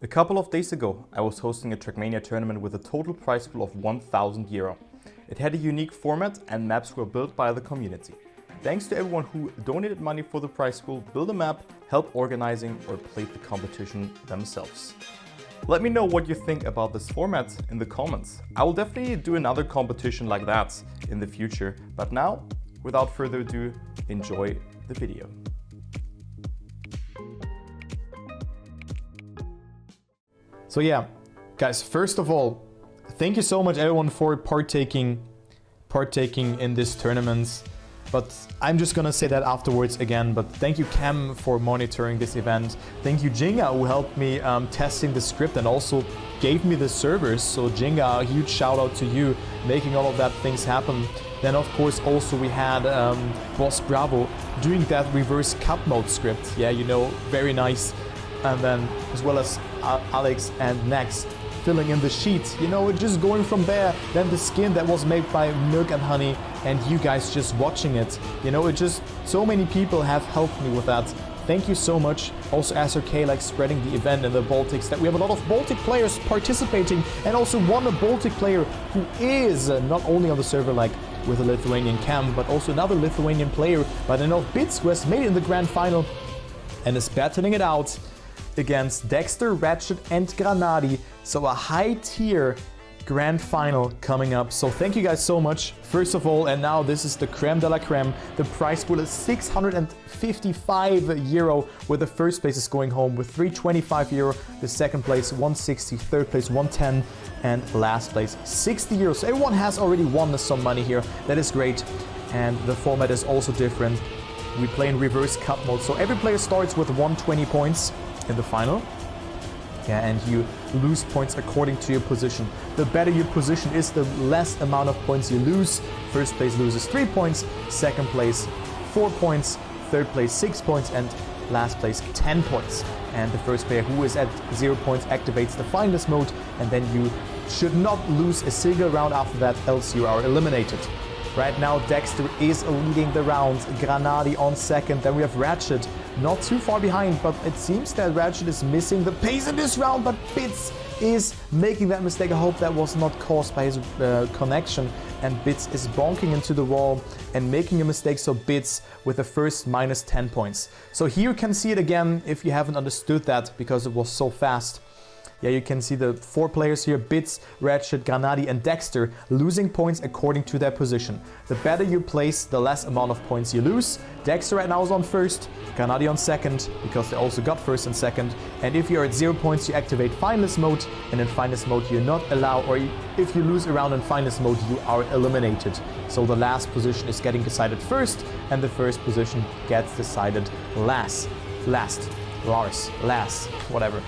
A couple of days ago, I was hosting a Trackmania tournament with a total prize pool of €1,000. It had a unique format and maps were built by the community. Thanks to everyone who donated money for the prize pool, built a map, helped organizing or played the competition themselves. Let me know what you think about this format in the comments. I will definitely do another competition like that in the future, but now, without further ado, enjoy the video. So yeah, guys, first of all, thank you so much everyone for partaking in this tournament. But I'm just gonna say that afterwards again, but thank you Cam for monitoring this event. Thank you Jinga who helped me testing the script and also gave me the servers. So Jinga, a huge shout out to you, making all of that things happen. Then of course also we had Boss Bravo doing that reverse cup mode script. Yeah, you know, very nice. And then as well as Alex and Next filling in the sheets, you know, just going from there. Then the skin that was made by Milk and Honey and you guys just watching it, you know, it just, so many people have helped me with that. Thank you so much. Also SRK like spreading the event in the Baltics, that we have a lot of Baltic players participating, and also one Baltic player who is not only on the server like with a Lithuanian cam, but also another Lithuanian player by the name of Bits, who has made it in the grand final and is battling it out against Dexter, Ratchet and Granadi. So a high tier grand final coming up. So thank you guys so much, first of all. And now this is the creme de la creme. The prize pool is €655, where the first place is going home with €325, the second place 160, third place 110, and last place €60. So everyone has already won some money here. That is great. And the format is also different. We play in reverse cup mode. So every player starts with 120 points in the final. Yeah, and you lose points according to your position. The better your position is, the less amount of points you lose. First place loses 3 points, second place 4 points, third place 6 points, and last place 10 points. And the first player who is at 0 points activates the finalist mode, and then you should not lose a single round after that, else you are eliminated. Right now Dexter is leading the round, Granadi on second, then we have Ratchet not too far behind, but it seems that Ratchet is missing the pace in this round, but Bits is making that mistake. I hope that was not caused by his connection, and Bits is bonking into the wall and making a mistake, so Bits with the first minus 10 points. So here you can see it again if you haven't understood that because it was so fast. Yeah, you can see the 4 players here, Bits, Ratchet, Granadi and Dexter, losing points according to their position. The better you place, the less amount of points you lose. Dexter right now is on first, Granadi on second, because they also got first and second. And if you're at 0 points, you activate finalist mode, and in finalist mode you're not allowed, or if you lose a round in finalist mode, you are eliminated. So the last position is getting decided first, and the first position gets decided last, whatever.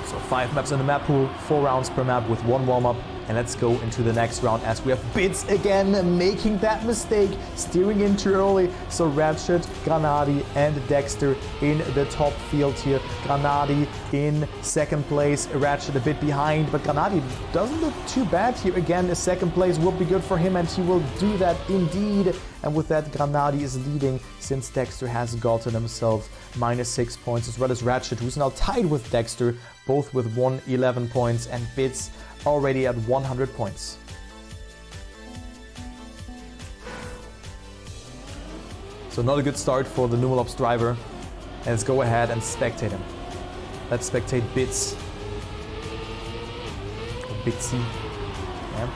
So 5 maps in the map pool, 4 rounds per map with 1 warm-up. And let's go into the next round as we have Bits again making that mistake, steering in too early. So Ratchet, Granadi and Dexter in the top field here. Granadi in second place, Ratchet a bit behind, but Granadi doesn't look too bad here. Again, a second place will be good for him, and he will do that indeed. And with that, Granadi is leading since Dexter has gotten himself minus 6 points, as well as Ratchet, who's now tied with Dexter, both with 111 points, and Bits already at 100 points. So not a good start for the Numalops driver. And let's go ahead and spectate him. Let's spectate Bits. Or Bitsy. Yeah.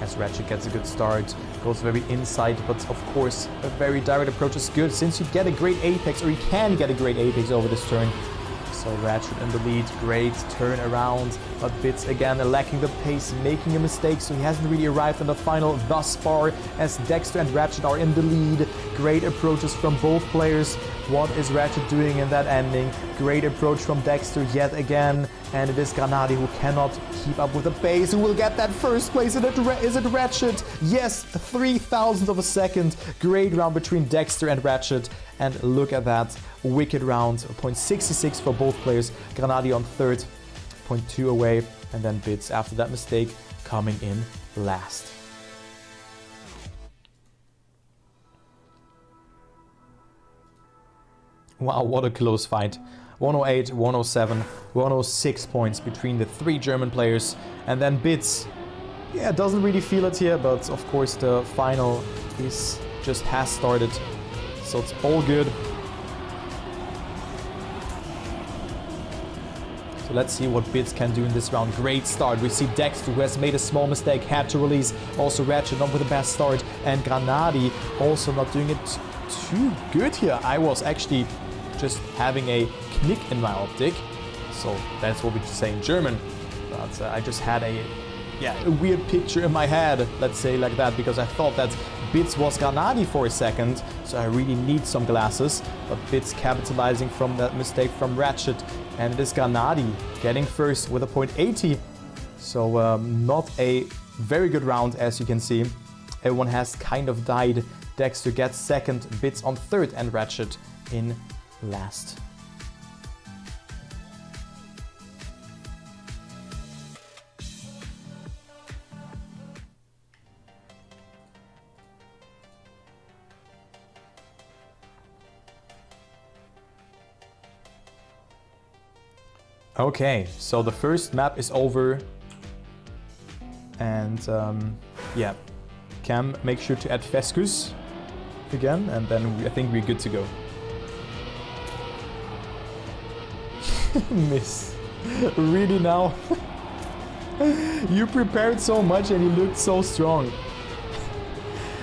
As Ratchet gets a good start, goes very inside, but of course a very direct approach is good since you get a great apex, or you can get a great apex over this turn. So Ratchet in the lead, great turn around, but Bits again lacking the pace, making a mistake, so he hasn't really arrived in the final thus far, as Dexter and Ratchet are in the lead. Great approaches from both players. What is Ratchet doing in that ending? Great approach from Dexter yet again, and it is Granadi who cannot keep up with the pace, who will get that first place. Is it Ratchet? Yes, 3,000th of a second. Great round between Dexter and Ratchet, and look at that wicked round. 0.66 for both players. Granadi on third, 0.2 away, and then Bits after that mistake coming in last. Wow, what a close fight. 108, 107, 106 points between the 3 German players. And then Bits, yeah, doesn't really feel it here, but of course the final has started. So it's all good. So let's see what Bits can do in this round. Great start. We see Dexter, who has made a small mistake, had to release. Also Ratchet not with the best start. And Granadi also not doing it too good here. I was actually just having a Knick in my optic. So that's what we say in German. But I just had a weird picture in my head, let's say like that, because I thought that Bits was Granadi for a second, so I really need some glasses. But Bits capitalizing from that mistake from Ratchet, and it is Granadi getting first with a .80. So not a very good round, as you can see. Everyone has kind of died. Dexter gets second, Bits on third, and Ratchet in last. Okay, so the first map is over, and yeah, Cam, make sure to add Fescus again, and then I think we're good to go. Miss, really now? You prepared so much and you looked so strong.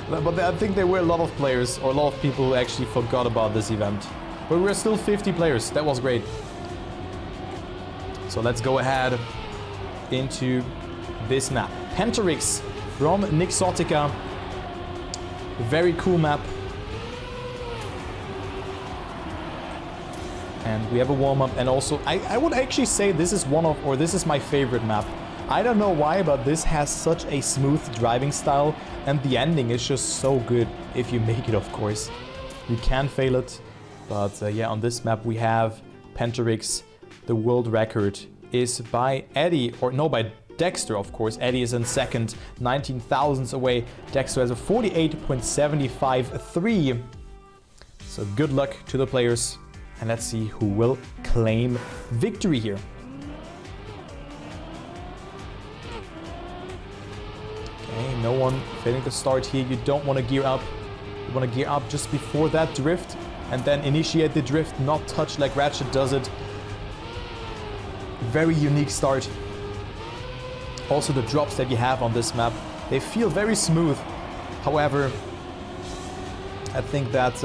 But I think there were a lot of players, or a lot of people who actually forgot about this event. But we're still 50 players, that was great. So let's go ahead into this map. Pentarix from Nixotica. Very cool map. And we have a warm-up, and also I would actually say this is this is my favorite map. I don't know why, but this has such a smooth driving style, and the ending is just so good if you make it, of course. You can fail it, but yeah, on this map we have Pentarix. The world record is by Eddie, by Dexter, of course. Eddie is in second, 19 thousandths away. Dexter has a 48.753. So good luck to the players, and let's see who will claim victory here. Okay, no one failing to start here. You don't want to gear up. You want to gear up just before that drift, and then initiate the drift, not touch like Ratchet does it. Very unique start. Also the drops that you have on this map, they feel very smooth. However, I think that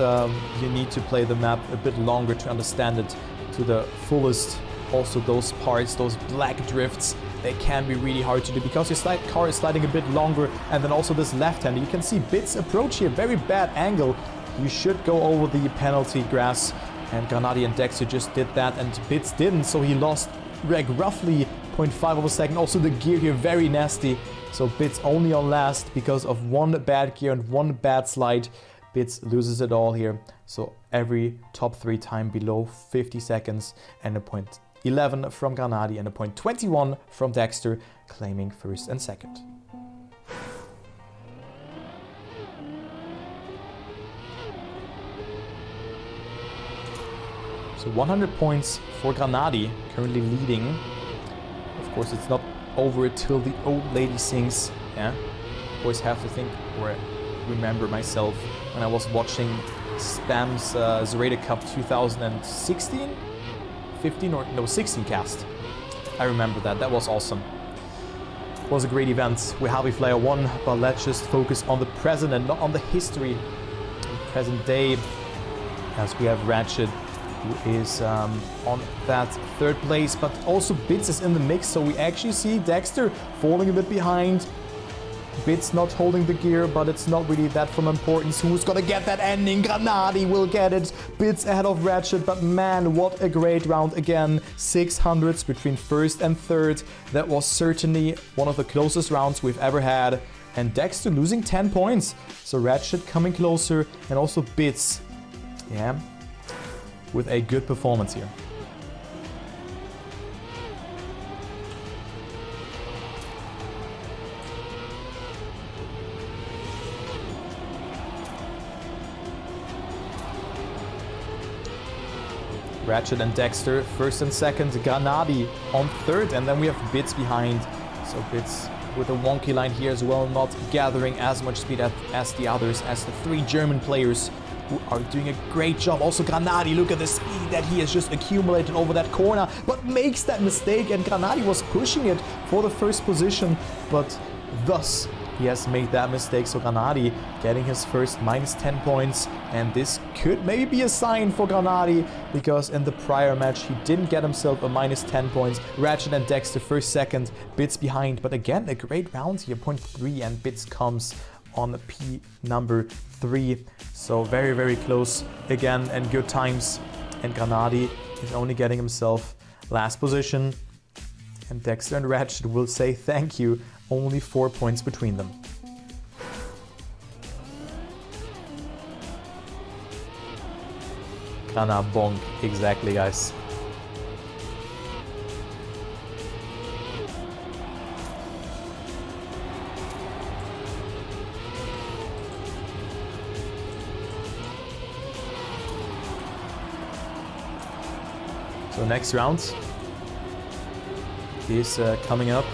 you need to play the map a bit longer to understand it to the fullest. Also those parts, those black drifts, they can be really hard to do because your car is sliding a bit longer, and then also this left-hander. You can see Bits approach here, very bad angle. You should go over the penalty grass, and Granadi and Dexter just did that, and Bits didn't, so he lost roughly 0.5 of a second. Also the gear here very nasty, so Bits only on last because of one bad gear and one bad slide. Bits loses it all here, so every top 3 time below 50 seconds, and a .11 from Granadi and a .21 from Dexter, claiming first and second. So 100 points for Granadi, currently leading. Of course, it's not over till the old lady sings. Yeah, always have to think or remember myself when I was watching Spam's Zerata Cup 2016, 15 or no 16 cast. I remember that. That was awesome. It was a great event. We have a Flyer 1, but let's just focus on the present and not on the history. The present day, as we have Ratchet, who is on that third place, but also Bits is in the mix, so we actually see Dexter falling a bit behind. Bits not holding the gear, but it's not really that from importance. Who's gonna get that ending? Granadi will get it. Bits ahead of Ratchet, but man, what a great round again. 600s between first and third. That was certainly one of the closest rounds we've ever had. And Dexter losing 10 points. So Ratchet coming closer, and also Bits. Yeah, with a good performance here. Ratchet and Dexter first and second, Granadi on third, and then we have Bits behind. So Bits with a wonky line here as well, not gathering as much speed as the others, as the three German players who are doing a great job. Also Granadi, look at the speed that he has just accumulated over that corner, but makes that mistake, and Granadi was pushing it for the first position, but thus he has made that mistake. So Granadi getting his first -10 points, and this could maybe be a sign for Granadi, because in the prior match he didn't get himself a -10 points. Ratchet and Dexter first, second, Bits behind, but again a great round here, 0.3, and Bits comes on P number 3. So very, very close again, and good times, and Granadi is only getting himself last position, and Dexter and Ratchet will say thank you. Only 4 points between them. Grana bonk, exactly, guys. So next round is coming up.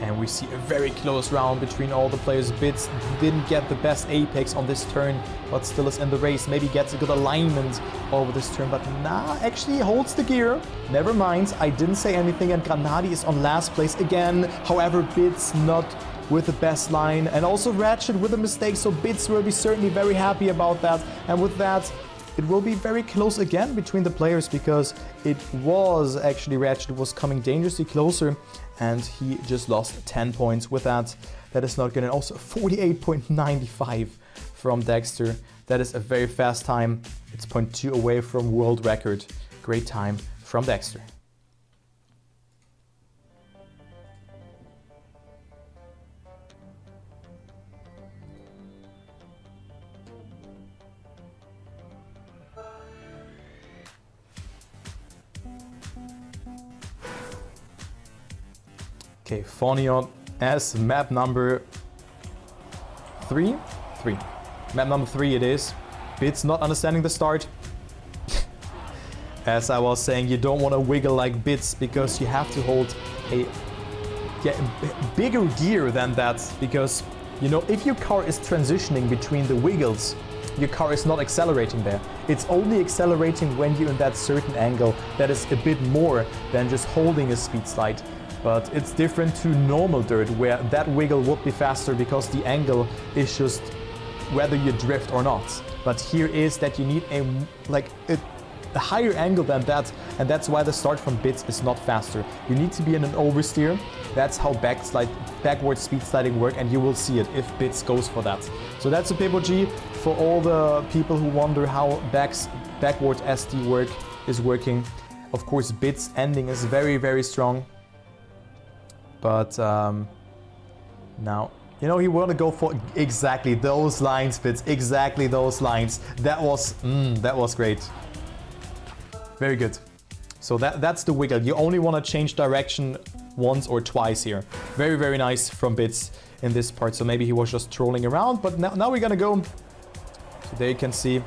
And we see a very close round between all the players. Bits didn't get the best apex on this turn, but still is in the race. Maybe gets a good alignment over this turn, but nah, actually holds the gear. Never mind, I didn't say anything, and Granadi is on last place again. However, Bits not with the best line, and also Ratchet with a mistake, so Bits will be certainly very happy about that. And with that, it will be very close again between the players, because it was actually Ratchet was coming dangerously closer, and he just lost 10 points with that. That is not good. And also 48.95 from Dexter. That is a very fast time. It's 0.2 away from world record. Great time from Dexter. Okay, Phonion as map number 3? 3. Map number 3 it is. Bits not understanding the start. As I was saying, you don't want to wiggle like Bits, because you have to hold a bigger gear than that, because, you know, if your car is transitioning between the wiggles, your car is not accelerating there. It's only accelerating when you're in that certain angle that is a bit more than just holding a speed slide. But it's different to normal dirt, where that wiggle would be faster because the angle is just whether you drift or not. But here is that you need a higher angle than that, and that's why the start from Bits is not faster. You need to be in an oversteer. That's how backward speed sliding work, and you will see it if Bits goes for that. So that's a Pippo G for all the people who wonder how backward SD is working. Of course, Bits ending is very, very strong. But now, you know, he want to go for exactly those lines, Bits, exactly those lines. That was great. Very good. So that's the wiggle. You only want to change direction once or twice here. Very, very nice from Bits in this part. So maybe he was just trolling around, but now we're gonna go. So there you can see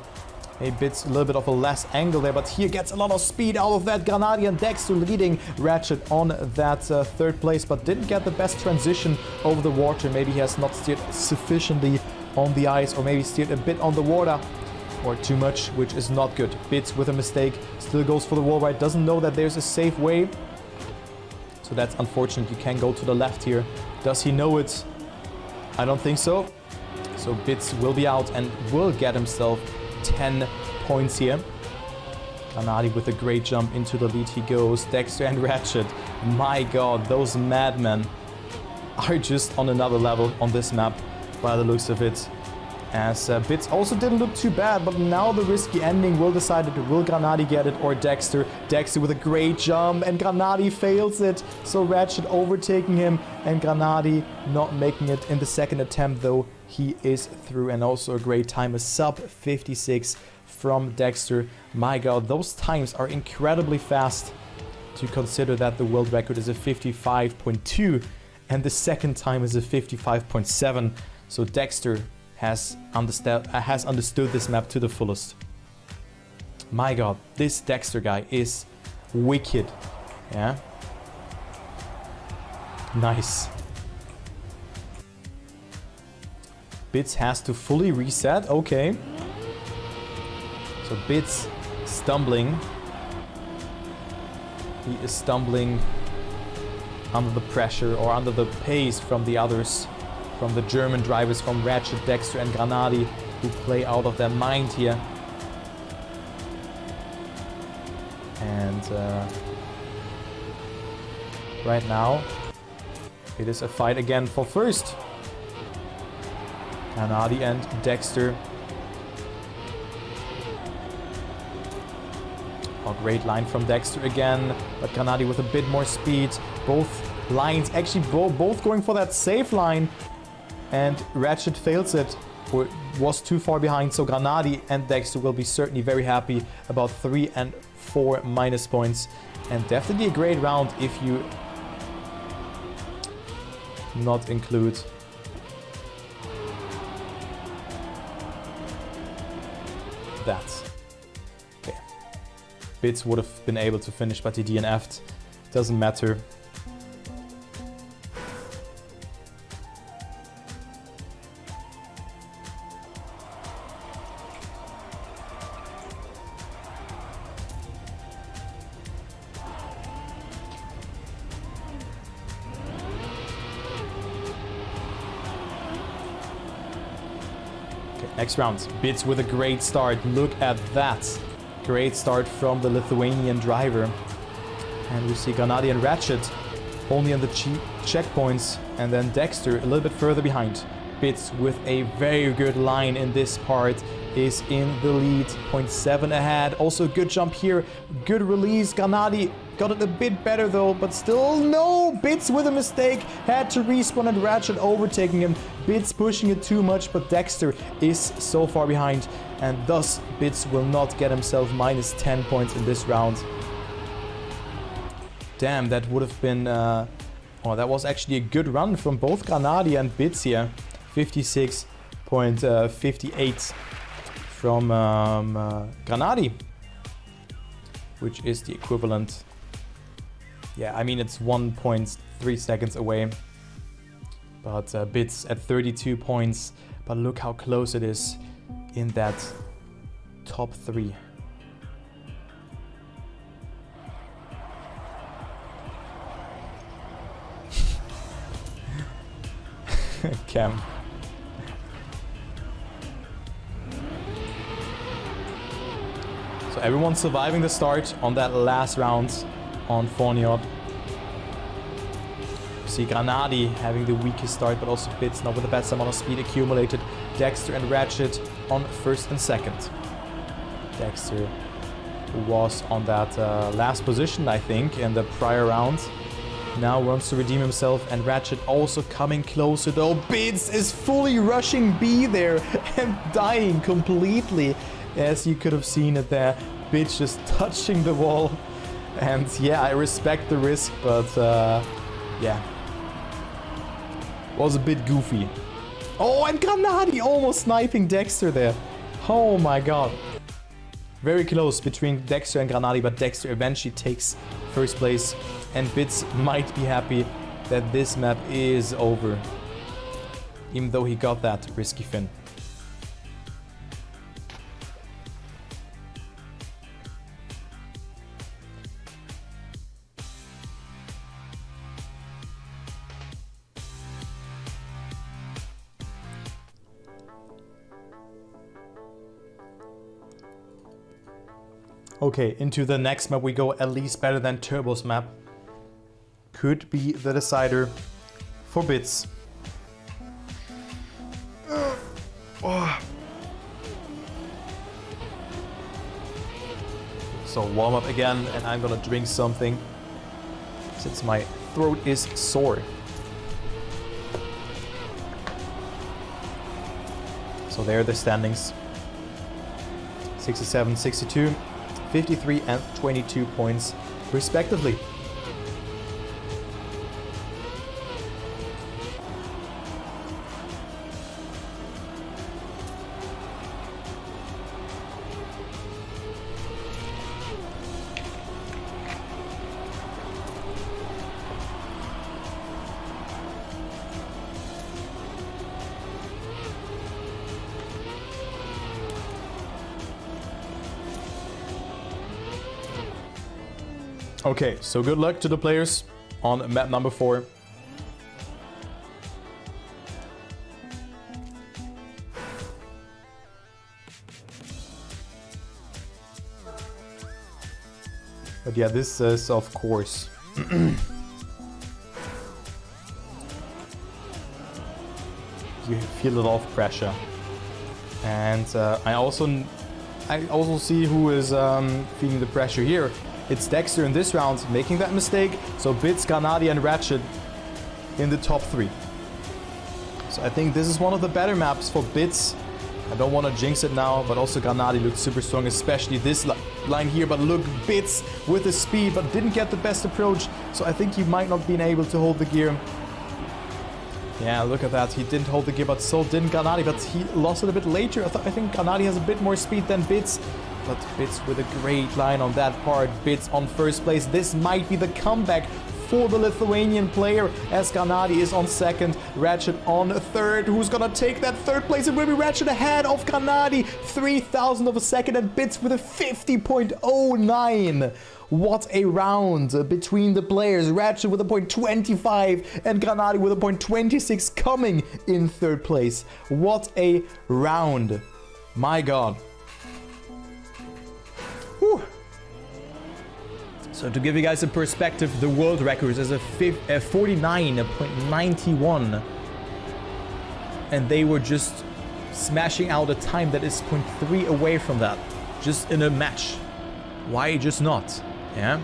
a Bits, a little bit of a less angle there, but here gets a lot of speed out of that. Granadi and Dexter leading Ratchet on that third place, but didn't get the best transition over the water. Maybe he has not steered sufficiently on the ice, or maybe steered a bit on the water, or too much, which is not good. Bits with a mistake, still goes for the wall ride, doesn't know that there's a safe way. So that's unfortunate. You can go to the left here. Does he know it? I don't think so. So Bits will be out and will get himself 10 points here. Granadi with a great jump into the lead he goes. Dexter and Ratchet, my god, those madmen are just on another level on this map by the looks of it. As Bits also didn't look too bad, but now the risky ending will decide it. Will Granadi get it or Dexter? Dexter with a great jump, and Granadi fails it. So Ratchet overtaking him, and Granadi not making it in the second attempt, though he is through. And also a great time, a sub 56 from Dexter. My god, those times are incredibly fast to consider that the world record is a 55.2 and the second time is a 55.7. So Dexter has understood this map to the fullest. My god, this Dexter guy is wicked. Yeah. Nice. Bits has to fully reset. Okay. So Bits stumbling. He is stumbling under the pressure or under the pace from the others. From the German drivers, from Ratchet, Dexter and Granadi, who play out of their mind here. And right now, it is a fight again for first. Granadi and Dexter. Oh, great line from Dexter again, but Granadi with a bit more speed. Both lines actually both going for that safe line, and Ratchet fails it, or was too far behind. So Granadi and Dexter will be certainly very happy about 3 and 4 minus points, and definitely a great round if you not include that. Okay. Bits would have been able to finish, but he DNF'd. Doesn't matter. Next round, Bits with a great start. Look at that. Great start from the Lithuanian driver. And we see Granadi and Ratchet only on the checkpoints, and then Dexter a little bit further behind. Bits with a very good line in this part is in the lead, 0.7 ahead. Also good jump here, good release. Granadi got it a bit better though, but still no. Bits with a mistake, had to respawn and Ratchet overtaking him. Bits pushing it too much, but Dexter is so far behind, and thus Bits will not get himself minus 10 points in this round. Damn, that would have been... oh, that was actually a good run from both Granadi and Bits here. 56.58 from Granadi, which is the equivalent. Yeah, I mean, it's 1.3 seconds away. But Bits at 32 points. But look how close it is in that top 3. Cam. So everyone's surviving the start on that last round on Forniot. See Granadi having the weakest start, but also Bits not with the best amount of speed accumulated. Dexter and Ratchet on first and second. Dexter was on that last position, I think, in the prior round. Now wants to redeem himself, and Ratchet also coming closer though. Bits is fully rushing B there and dying completely, as you could have seen it there. Bits just touching the wall. And yeah, I respect the risk, but yeah. Was a bit goofy. Oh, and Granadi almost sniping Dexter there. Oh my god. Very close between Dexter and Granadi, but Dexter eventually takes first place. And Bits might be happy that this map is over, even though he got that risky fin. Okay, into the next map we go, at least better than Turbo's map. Could be the decider for Bits. So warm up again, and I'm gonna drink something since my throat is sore. So there are the standings. 67, 62, 53 and 22 points respectively. Okay, so good luck to the players on map number 4. But yeah, this is of course you feel a lot of pressure, and I also see who is feeling the pressure here. It's Dexter in this round making that mistake, so Bits, Granadi and Ratchet in the top 3. So I think this is one of the better maps for Bits. I don't want to jinx it now, but also Granadi looks super strong, especially this line here. But look, Bits with the speed, but didn't get the best approach, so I think he might not been able to hold the gear. Yeah, look at that. He didn't hold the gear, but so didn't Granadi, but he lost it a bit later. I think Granadi has a bit more speed than Bits, but Bits with a great line on that part. Bits on first place. This might be the comeback for the Lithuanian player, as Granadi is on second, Ratchet on third. Who's gonna take that third place? It will be Ratchet ahead of Granadi, 3,000 of a second, and Bits with a 50.09. What a round between the players. Ratchet with a 0.25 and Granadi with a 0.26 coming in third place. What a round. My God. Whew. So to give you guys a perspective, the world record is a 49.91. And they were just smashing out a time that is 0.3 away from that. Just in a match. Why just not? Yeah.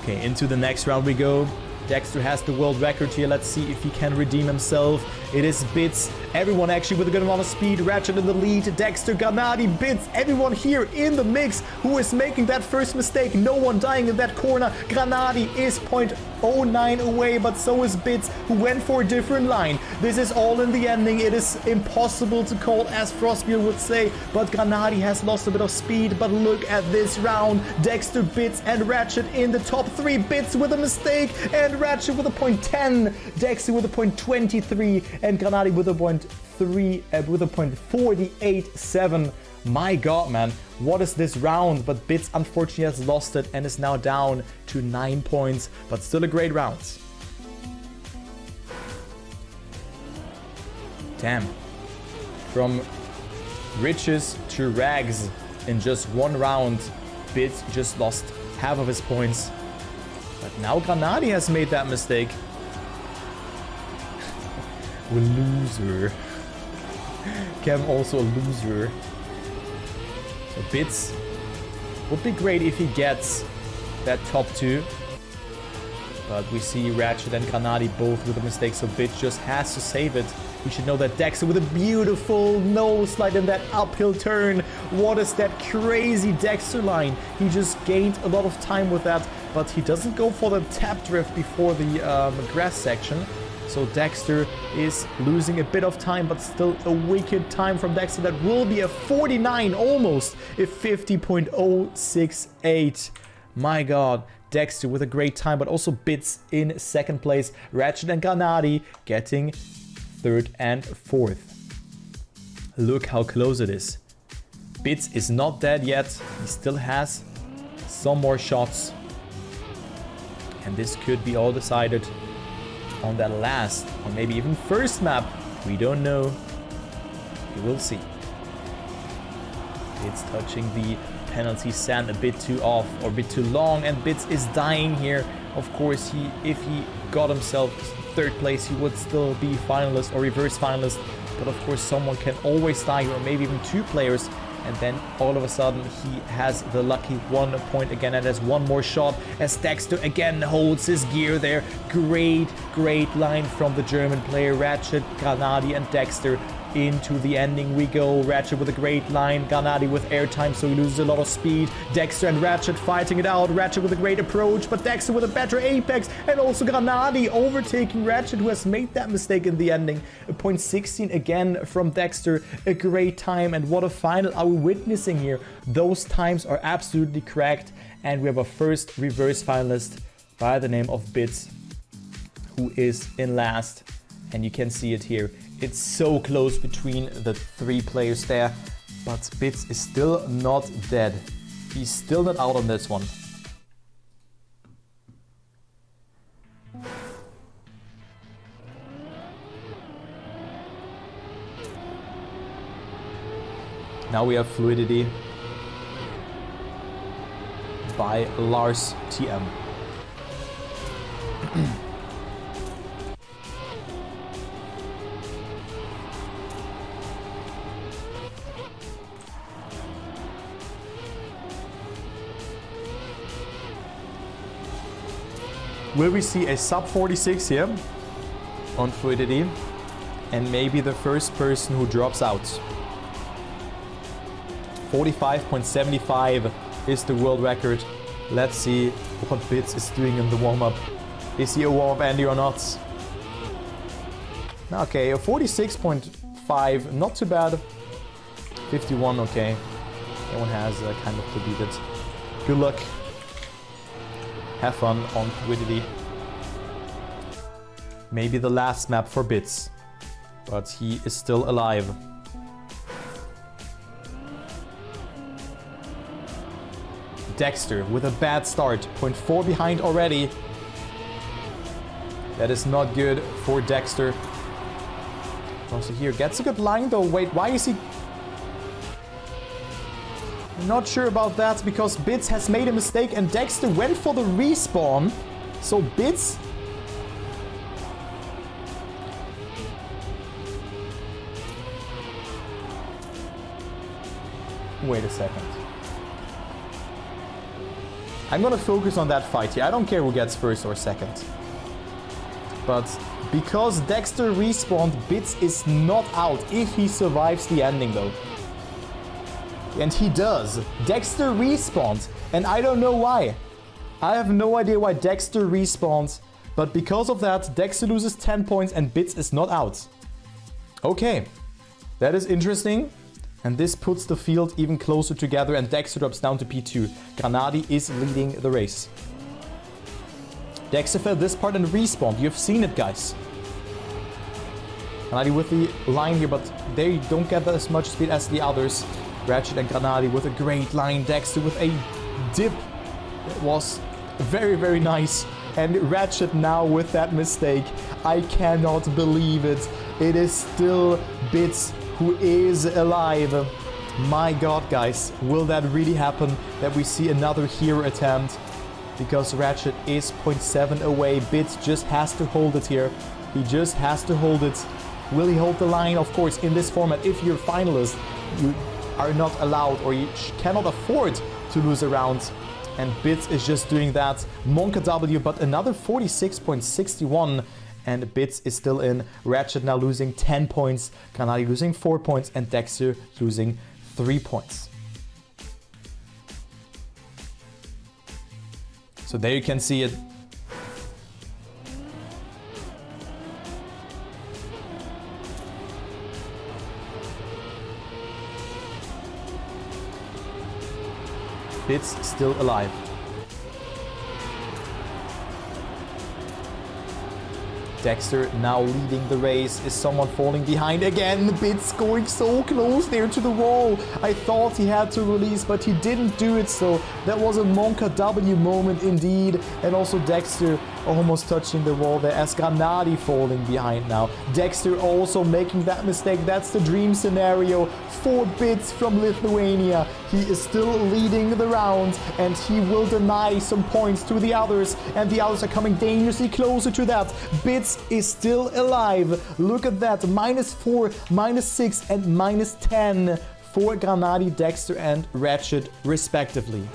Okay, into the next round we go. Dexter has the world record here. Let's see if he can redeem himself. It is Bits. Everyone actually with a good amount of speed. Ratchet in the lead. Dexter, Granadi, Bits. Everyone here in the mix who is making that first mistake. No one dying in that corner. Granadi is 0.09 away, but so is Bits, who went for a different line. This is all in the ending. It is impossible to call, as Frostbeard would say, but Granadi has lost a bit of speed. But look at this round. Dexter, Bits, and Ratchet in the top 3. Bits with a mistake, and Ratchet with a 0.10. Dexter with a 0.23, and Granadi with a 0.48.7. My God, man, what is this round? But Bits unfortunately has lost it and is now down to 9 points, but still a great round. Damn. From riches to rags in just one round, Bits just lost half of his points. But now Granadi has made that mistake. A loser. Cam also a loser. So Bits would be great if he gets that top 2. But we see Ratchet and Granadi both with a mistake, so Bits just has to save it. We should know that Dexter with a beautiful nose slide in that uphill turn. What is that crazy Dexter line? He just gained a lot of time with that, but he doesn't go for the tap drift before the grass section. So Dexter is losing a bit of time, but still a wicked time from Dexter. That will be a 49, almost a 50.068. My God, Dexter with a great time, but also Bits in second place. Ratchet and Granadi getting third and fourth. Look how close it is. Bits is not dead yet. He still has some more shots. And this could be all decided on that last, or maybe even first map. We don't know. We will see. Bits touching the penalty sand a bit too off or a bit too long, and Bits is dying here. Of course, if he got himself third place, he would still be finalist or reverse finalist. But of course, someone can always die, or maybe even 2 players. And then all of a sudden he has the lucky 1 point again, and has one more shot as Dexter again holds his gear there. Great line from the German player. Ratchet, Granadi and Dexter into the ending we go. Ratchet with a great line, Granadi with airtime, so he loses a lot of speed. Dexter and Ratchet fighting it out. Ratchet with a great approach, but Dexter with a better apex, and also Granadi overtaking Ratchet, who has made that mistake in the ending. A 0.16 again from Dexter. A great time, and what a final are we witnessing here. Those times are absolutely cracked, and we have a first reverse finalist by the name of Bits, who is in last, and you can see it here. It's so close between the 3 players there, but Bits is still not dead. He's still not out on this one. Now we have Fluidity by Lars TM. Will we see a sub 46 here on Fluidity? And maybe the first person who drops out. 45.75 is the world record. Let's see what Bits is doing in the warm-up. Is he a warm-up Andy or not? Okay, a 46.5, not too bad. 51, okay. Anyone has kind of to beat it. Good luck. Have fun on Fluidity. Maybe the last map for Bits. But he is still alive. Dexter with a bad start. 0.4 behind already. That is not good for Dexter. Also here, gets a good line though. Wait, why is he... Not sure about that, because Bits has made a mistake and Dexter went for the respawn. So Bits... Wait a second. I'm gonna focus on that fight here. I don't care who gets first or second. But because Dexter respawned, Bits is not out if he survives the ending though. And he does. Dexter respawns, and I don't know why. I have no idea why Dexter respawns, but because of that, Dexter loses 10 points and Bits is not out. Okay, that is interesting. And this puts the field even closer together and Dexter drops down to P2. Granadi is leading the race. Dexter fell this part and respawned. You've seen it, guys. Granadi with the line here, but they don't get as much speed as the others. Ratchet and Granadi with a great line. Dexter with a dip. It was very, very nice. And Ratchet now with that mistake. I cannot believe it. It is still Bits who is alive. My god, guys. Will that really happen? That we see another hero attempt? Because Ratchet is 0.7 away. Bits just has to hold it here. He just has to hold it. Will he hold the line? Of course, in this format, if you're a finalist, you are not allowed or you cannot afford to lose a round. And Bits is just doing that. Monka W, but another 46.61. And Bits is still in. Ratchet now losing 10 points. Granadi losing 4 points. And Dexter losing 3 points. So there you can see it. Bits still alive. Dexter now leading the race. Is someone falling behind again? Bits going so close there to the wall. I thought he had to release, but he didn't do it. So that was a Monka W moment indeed. And also Dexter almost touching the wall there as Granadi falling behind now. Dexter also making that mistake. That's the dream scenario for Bits from Lithuania. He is still leading the round and he will deny some points to the others. And the others are coming dangerously closer to that. Bits is still alive. Look at that. -4, -6 and -10 for Granadi, Dexter and Ratchet respectively.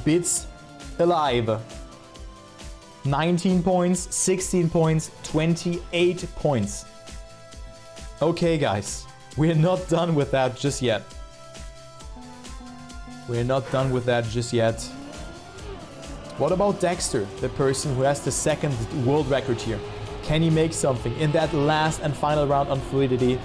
Bits alive. 19 points, 16 points, 28 points. Okay guys, we're not done with that just yet. We're not done with that just yet. What about Dexter, the person who has the second world record here? Can he make something in that last and final round on Fluidity?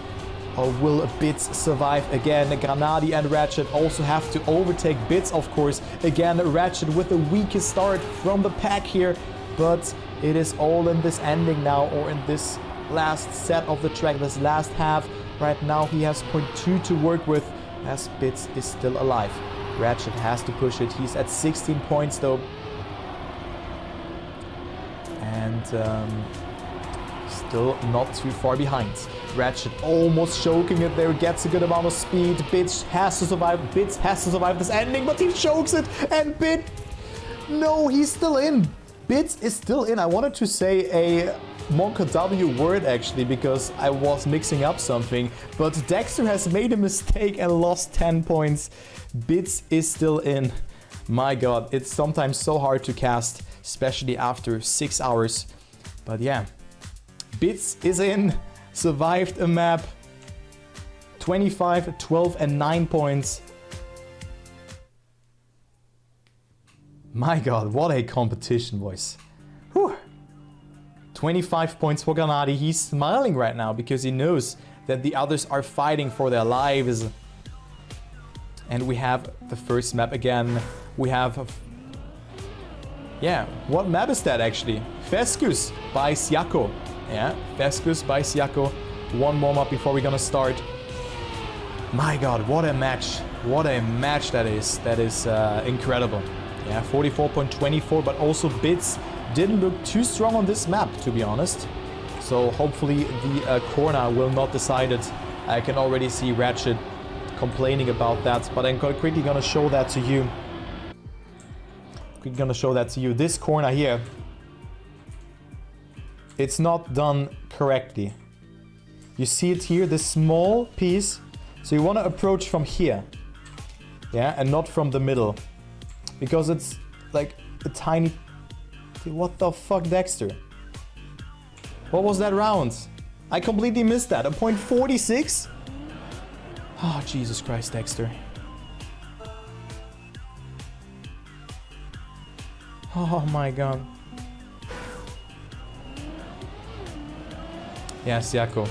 Or will Bits survive again? Granadi and Ratchet also have to overtake Bits, of course. Again, Ratchet with the weakest start from the pack here. But it is all in this ending now, or in this last set of the track, this last half. Right now he has 0.2 to work with as Bits is still alive. Ratchet has to push it. He's at 16 points though. And still not too far behind. Ratchet almost choking it there, gets a good amount of speed. Bits has to survive. Bits has to survive this ending, but he chokes it. And Bit, no, he's still in. Bits is still in. I wanted to say a Monka W word actually because I was mixing up something, but Dexter has made a mistake and lost 10 points. Bits is still in. My god, it's sometimes so hard to cast, especially after 6 hours. But yeah, Bits is in, survived a map, 25, 12 and 9 points. My god, what a competition, boys. Whew. 25 points for Granadi. He's smiling right now because he knows that the others are fighting for their lives. And we have the first map again. We have... yeah, what map is that actually? Fescus by Siako. Yeah, Fescus by Siako. One more map before we're gonna start. My god, what a match. What a match that is. That is incredible. Yeah, 44.24, but also Bits didn't look too strong on this map, to be honest. So hopefully the corner will not decide it. I can already see Ratchet complaining about that, but I'm quickly gonna show that to you. This corner here, it's not done correctly. You see it here, this small piece. So you want to approach from here. Yeah, and not from the middle. Because it's like a tiny... What the fuck, Dexter? What was that round? I completely missed that. A point 46? Oh, Jesus Christ, Dexter. Oh my god. Yeah, Siako.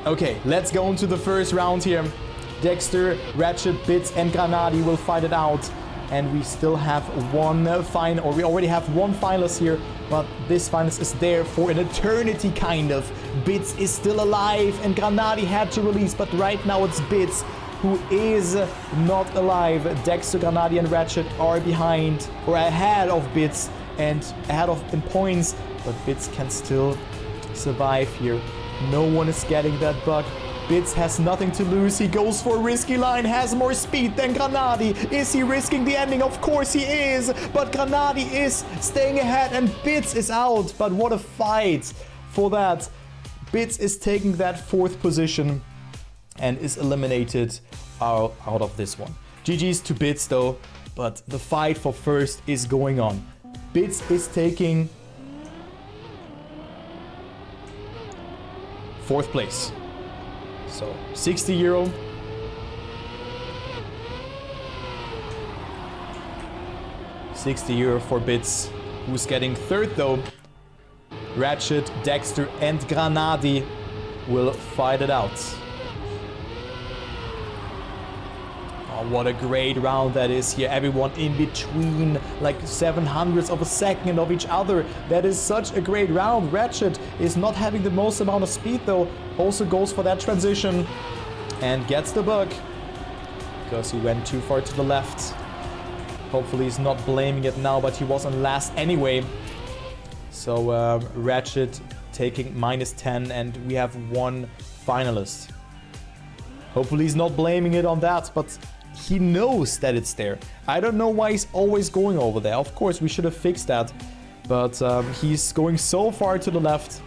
Okay, let's go into the first round here. Dexter, Ratchet, Bits and Granadi will fight it out. And we still have one final, or we already have one finalist here, but this finalist is there for an eternity, kind of. Bits is still alive, and Granadi had to release, but right now it's Bits who is not alive. Dexter, Granadi and Ratchet are behind, or ahead of Bits, and ahead of in points, but Bits can still survive here. No one is getting that bug. Bits has nothing to lose. He goes for a risky line, has more speed than Granadi. Is he risking the ending? Of course he is. But Granadi is staying ahead and Bits is out. But what a fight for that. Bits is taking that 4th position and is eliminated out of this one. GG's to Bits though, but the fight for first is going on. Bits is taking 4th place. So, 60 euro. €60 for Bits. Who's getting 3rd though? Ratchet, Dexter and Granadi will fight it out. Oh, what a great round that is here. Everyone in between, like 700ths of a second of each other. That is such a great round. Ratchet is not having the most amount of speed though. Also goes for that transition and gets the bug because he went too far to the left. Hopefully he's not blaming it now, but he wasn't last anyway. So Ratchet taking -10 and we have one finalist. Hopefully he's not blaming it on that, but he knows that it's there. I don't know why he's always going over there. Of course, we should have fixed that. But he's going so far to the left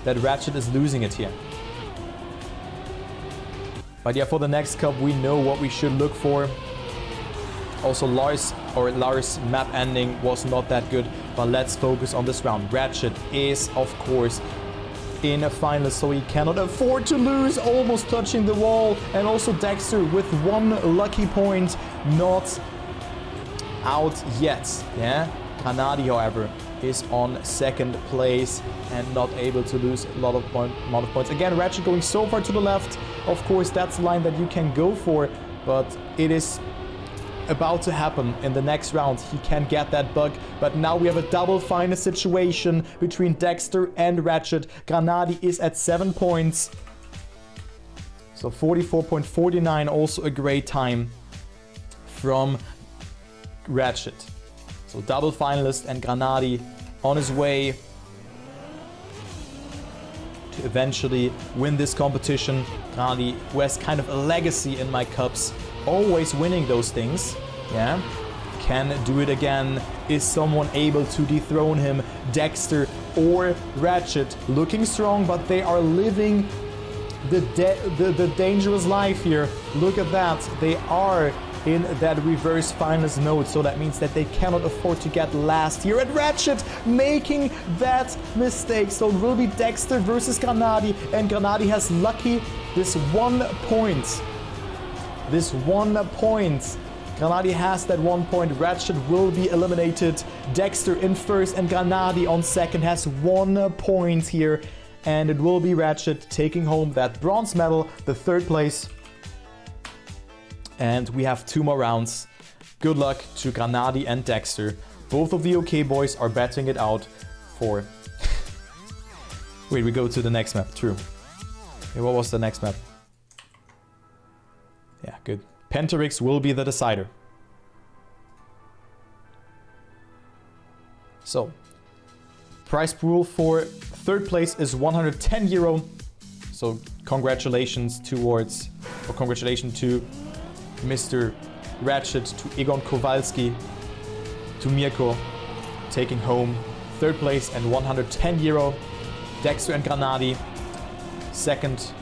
that Ratchet is losing it here. But yeah, for the next cup, we know what we should look for. Also, Lars' map ending was not that good. But let's focus on this round. Ratchet is, of course, in a finalist, so he cannot afford to lose, almost touching the wall. And also Dexter with one lucky point, not out yet. Yeah, Granadi, however, is on 2nd place and not able to lose a lot of amount of points. Again, Ratchet going so far to the left. Of course, that's a line that you can go for, but it is about to happen in the next round. He can get that bug, but now we have a double final situation between Dexter and Ratchet. Granadi is at 7 points. So 44.49, also a great time from Ratchet. So double finalist and Granadi on his way to eventually win this competition. Granadi, who has kind of a legacy in my cups, always winning those things. Yeah, can do it again. Is someone able to dethrone him? Dexter or Ratchet, looking strong, but they are living the dangerous life here. Look at that. They are in that reverse finals mode, so that means that they cannot afford to get last here. And Ratchet making that mistake. So it will be Dexter versus Granadi, and Granadi has lucky this 1 point. This 1 point. Granadi has that 1 point. Ratchet will be eliminated. Dexter in first and Granadi on second has 1 point here. And it will be Ratchet taking home that bronze medal, the 3rd place. And we have 2 more rounds. Good luck to Granadi and Dexter. Both of the OK boys are betting it out for... Wait, we go to the next map. True. Okay, what was the next map? Yeah, good. Pentarix will be the decider. So, prize pool for 3rd place is 110 euro. So congratulations to Mr. Ratchet, to Egon Kowalski, to Mirko, taking home 3rd place and 110 euro. Dexter and Granadi, 2nd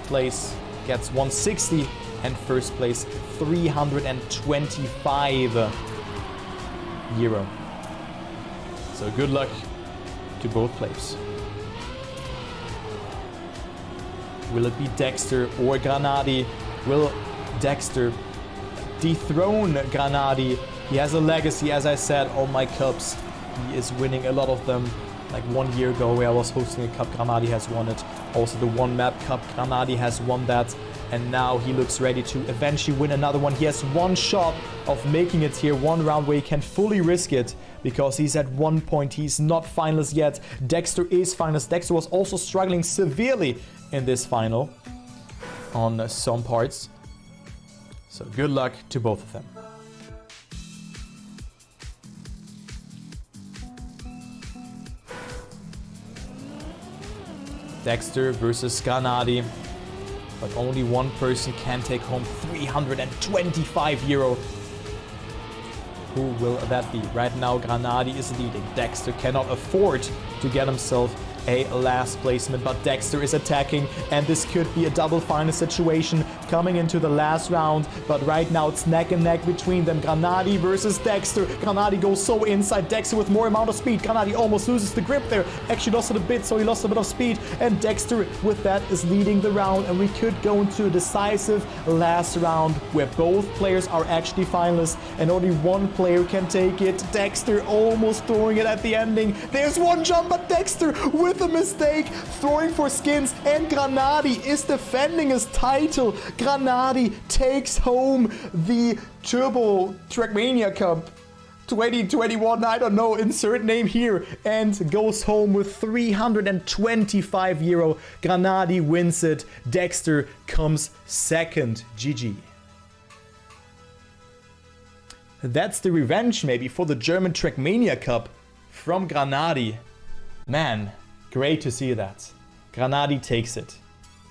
place gets 160 and 1st place 325 euro. So good luck to both players. Will it be Dexter or Granadi? Will Dexter dethrone Granadi? He has a legacy, as I said, on my cups. He is winning a lot of them. Like 1 year ago where I was hosting a cup, Granadi has won it. Also the One Map Cup, Granadi has won that. And now he looks ready to eventually win another one. He has 1 shot of making it here, 1 round where he can fully risk it, because he's at 1 point. He's not finalist yet. Dexter is finalist. Dexter was also struggling severely in this final on some parts. So good luck to both of them. Dexter versus Granadi. But only one person can take home 325 euro. Who will that be? Right now, Granadi is leading. Dexter cannot afford to get himself a last placement, but Dexter is attacking, and this could be a double final situation coming into the last round. But right now it's neck and neck between them. Granadi versus Dexter. Granadi goes so inside. Dexter with more amount of speed. Granadi almost loses the grip there. Actually lost it a bit, so he lost a bit of speed. And Dexter with that is leading the round, and we could go into a decisive last round where both players are actually finalists and only one player can take it. Dexter almost throwing it at the ending. There's one jump, but Dexter with a mistake, throwing for skins, and Granadi is defending his title. Granadi takes home the Turbo Trackmania Cup 2021, I don't know, insert name here, and goes home with 325 euro. Granadi wins it. Dexter comes second. GG. That's the revenge maybe for the German Trackmania Cup from Granadi. Man, great to see that. Granadi takes it.